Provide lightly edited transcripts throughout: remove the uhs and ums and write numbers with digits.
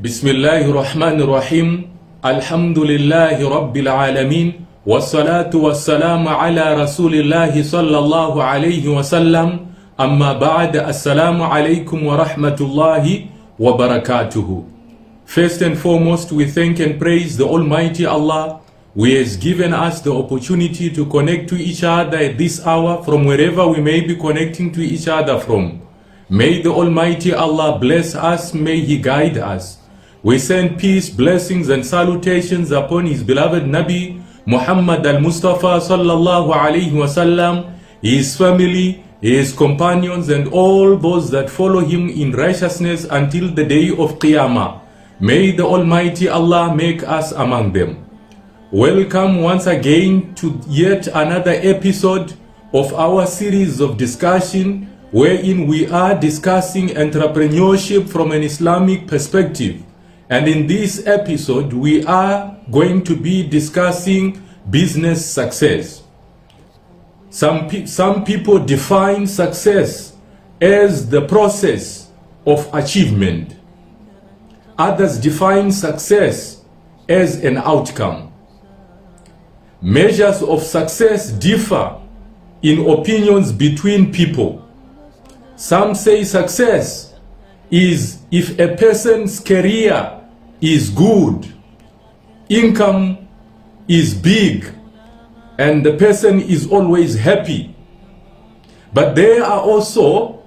Bismillahirrahmanirrahim. Alhamdulillahi Rabbil Alameen. Wassalatu wassalamu ala Rasulillahi sallallahu alayhi wa sallam. Amma ba'd. Assalamu alaykum wa rahmatullahi wa barakatuhu. First and foremost, we thank and praise the Almighty Allah who has given us the opportunity to connect to each other at this hour from wherever we may be connecting to each other from. May the Almighty Allah bless us, may He guide us. We send peace, blessings and salutations upon His beloved Nabi Muhammad al-Mustafa sallallahu alayhi wasallam, his family, his companions and all those that follow him in righteousness until the day of Qiyamah. May the Almighty Allah make us among them. Welcome once again to yet another episode of our series of discussion wherein we are discussing entrepreneurship from an Islamic perspective. And in this episode, we are going to be discussing business success. Some people define success as the process of achievement. Others define success as an outcome. Measures of success differ in opinions between people. Some say success is if a person's career is good, income is big, and the person is always happy. But there are also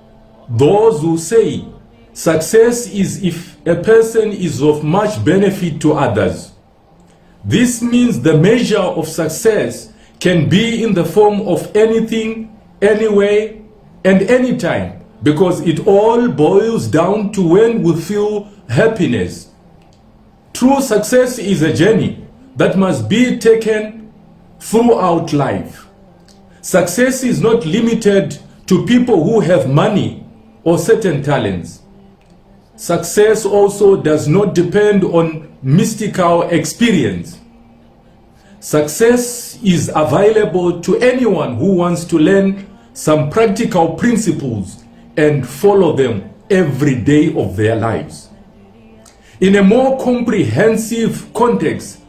those who say success is if a person is of much benefit to others. This means the measure of success can be in the form of anything, anywhere, and anytime, because it all boils down to when we feel happiness. True success is a journey that must be taken throughout life. Success is not limited to people who have money or certain talents. Success also does not depend on mystical experience. Success is available to anyone who wants to learn some practical principles and follow them every day of their lives. In a more comprehensive context,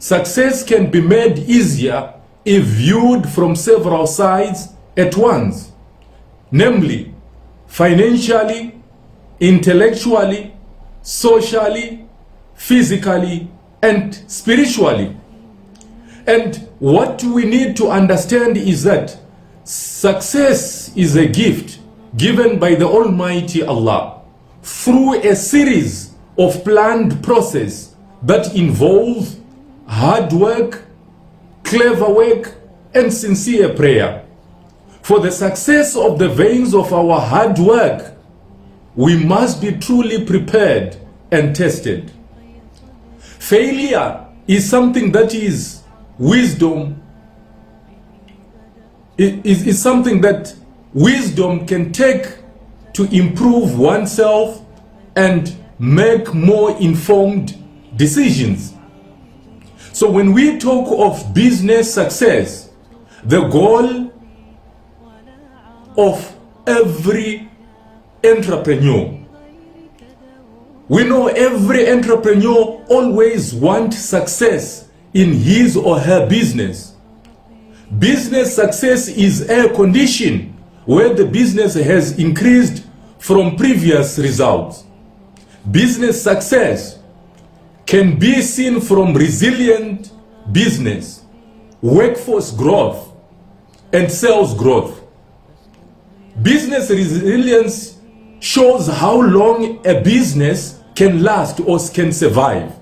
success can be made easier if viewed from several sides at once, namely financially, intellectually, socially, physically, and spiritually. And what we need to understand is that success is a gift given by the Almighty Allah through a series of planned process that involves hard work, clever work, and sincere prayer. For the success of the veins of our hard work, we must be truly prepared and tested. Failure is something that is wisdom. It is something that wisdom can take to improve oneself and make more informed decisions. So when we talk of business success, the goal of every entrepreneur, we know every entrepreneur always wants success in his or her business. Business success is a condition where the business has increased from previous results. Business success can be seen from resilient business, workforce growth, and sales growth. Business resilience shows how long a business can last or can survive.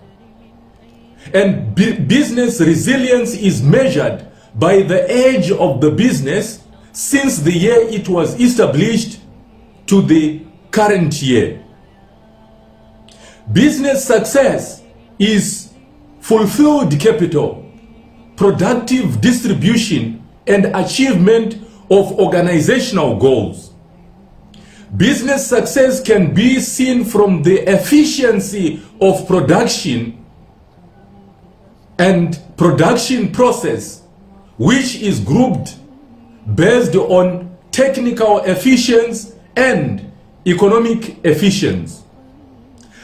And business resilience is measured by the age of the business since the year it was established to the current year. Business success is fulfilled capital, productive distribution, and achievement of organizational goals. Business success can be seen from the efficiency of production and production process, which is grouped based on technical efficiency and economic efficiency.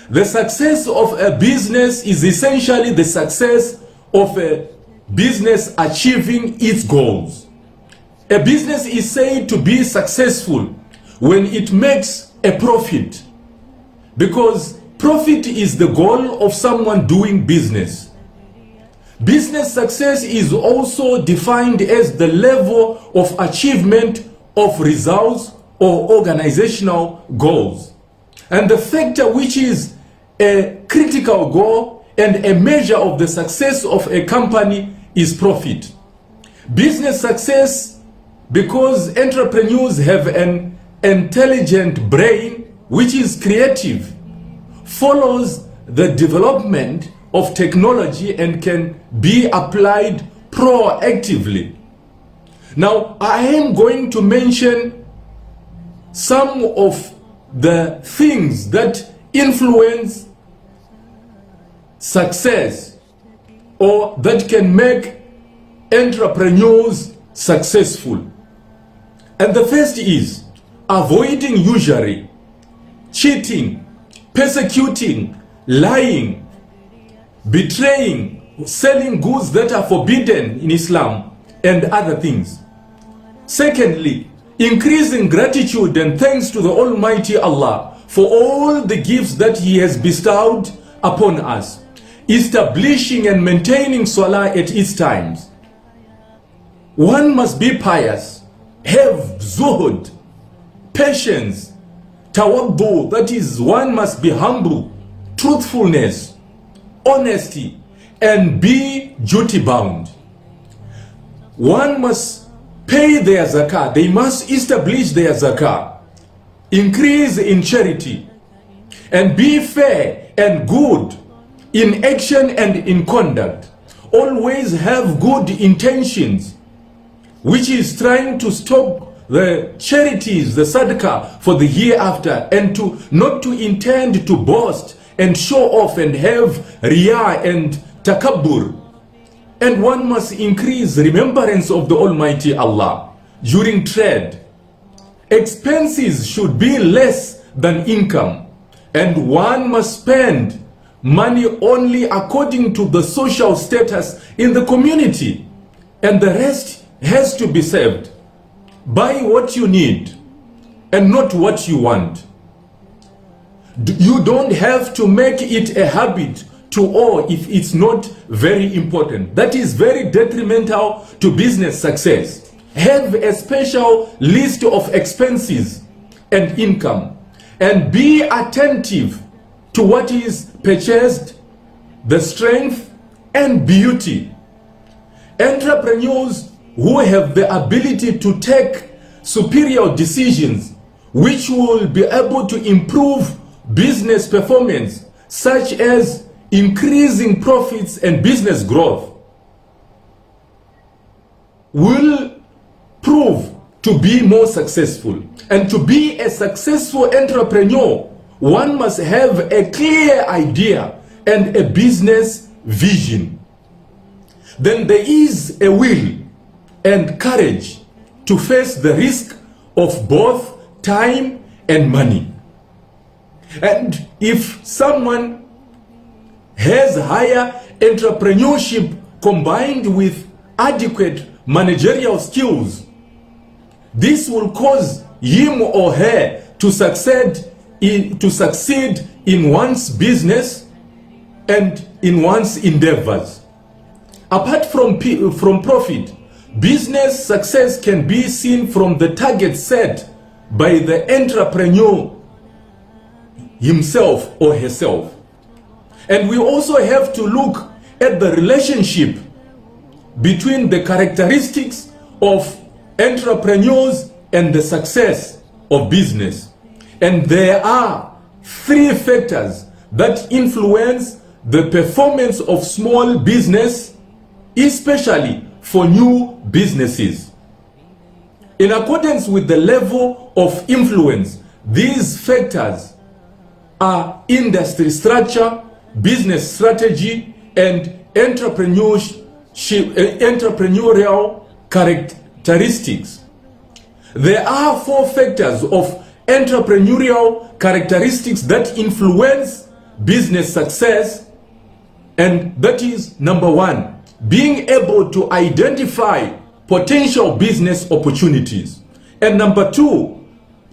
The success of a business is essentially the success of a business achieving its goals. A business is said to be successful when it makes a profit, because profit is the goal of someone doing business. Business success is also defined as the level of achievement of results or organizational goals. And the factor which is a critical goal and a measure of the success of a company is profit. Business success, because entrepreneurs have an intelligent brain which is creative, follows the development of technology and can be applied proactively. Now, I am going to mention some of the things that influence success or that can make entrepreneurs successful. And the first is avoiding usury, cheating, persecuting, lying, betraying, selling goods that are forbidden in Islam, and other things. Secondly, increasing gratitude and thanks to the Almighty Allah for all the gifts that He has bestowed upon us. Establishing and maintaining Salah at its times. One must be pious, have zuhud, patience, tawaddu, that is, one must be humble, truthfulness, honesty, and be duty bound. One must pay their zakah, they must establish their zakah, increase in charity, and be fair and good in action and in conduct. Always have good intentions, which is trying to stop the charities, the sadaqah for the hereafter, and to not to intend to boast and show off and have riyah and takabbur. And one must increase remembrance of the Almighty Allah during trade. Expenses should be less than income, and one must spend money only according to the social status in the community, and the rest has to be saved. Buy what you need and not what you want. You don't have to make it a habit to owe if it's not very important. That is very detrimental to business success. Have a special list of expenses and income, and be attentive to what is purchased, the strength and beauty. Entrepreneurs who have the ability to take superior decisions which will be able to improve business performance, such as increasing profits and business growth, will prove to be more successful. And to be a successful entrepreneur, one must have a clear idea and a business vision. Then there is a will and courage to face the risk of both time and money. And if someone has higher entrepreneurship combined with adequate managerial skills, this will cause him or her to succeed in one's business and in one's endeavors. Apart from profit, business success can be seen from the target set by the entrepreneur himself or herself. And we also have to look at the relationship between the characteristics of entrepreneurs and the success of business. And there are three factors that influence the performance of small business, especially for new businesses. In accordance with the level of influence, these factors are industry structure, business strategy, and entrepreneurial characteristics. There are four factors of entrepreneurial characteristics that influence business success, and that is number one, being able to identify potential business opportunities. And number two,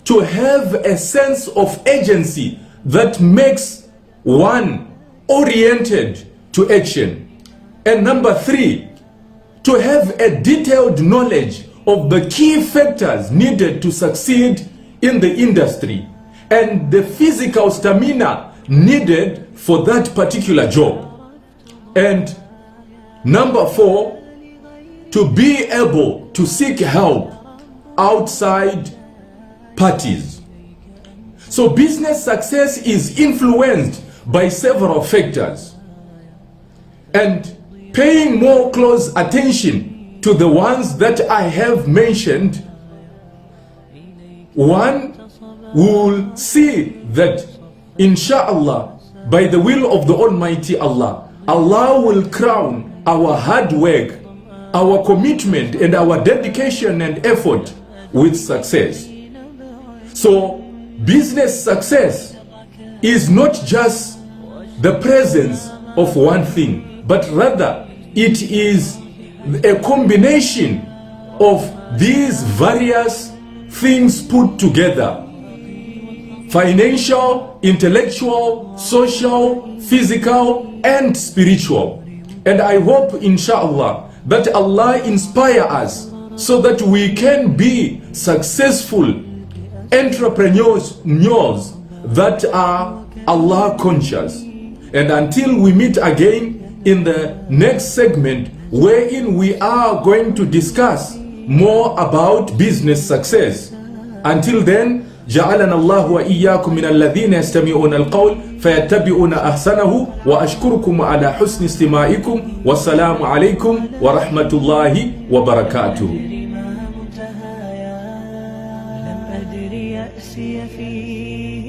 to have a sense of agency that makes one oriented to action. And number three, to have a detailed knowledge of the key factors needed to succeed in the industry and the physical stamina needed for that particular job. And number four, to be able to seek help outside parties. So business success is influenced by several factors, and paying more close attention to the ones that I have mentioned, one will see that inshallah, by the will of the Almighty Allah, Allah will crown our hard work, our commitment, and our dedication and effort with success. So business success is not just the presence of one thing, but rather it is a combination of these various things put together: financial, intellectual, social, physical, and spiritual. And I hope inshallah that Allah inspire us so that we can be successful entrepreneurs that are Allah conscious. And until we meet again in the next segment, wherein we are going to discuss more about business success. Until then, جعلنا الله وإياكم من الذين يستمعون القول فيتبعون أحسنه وأشكركم على حسن استماعكم والسلام عليكم ورحمة الله وبركاته. لم أدري يأسي فيه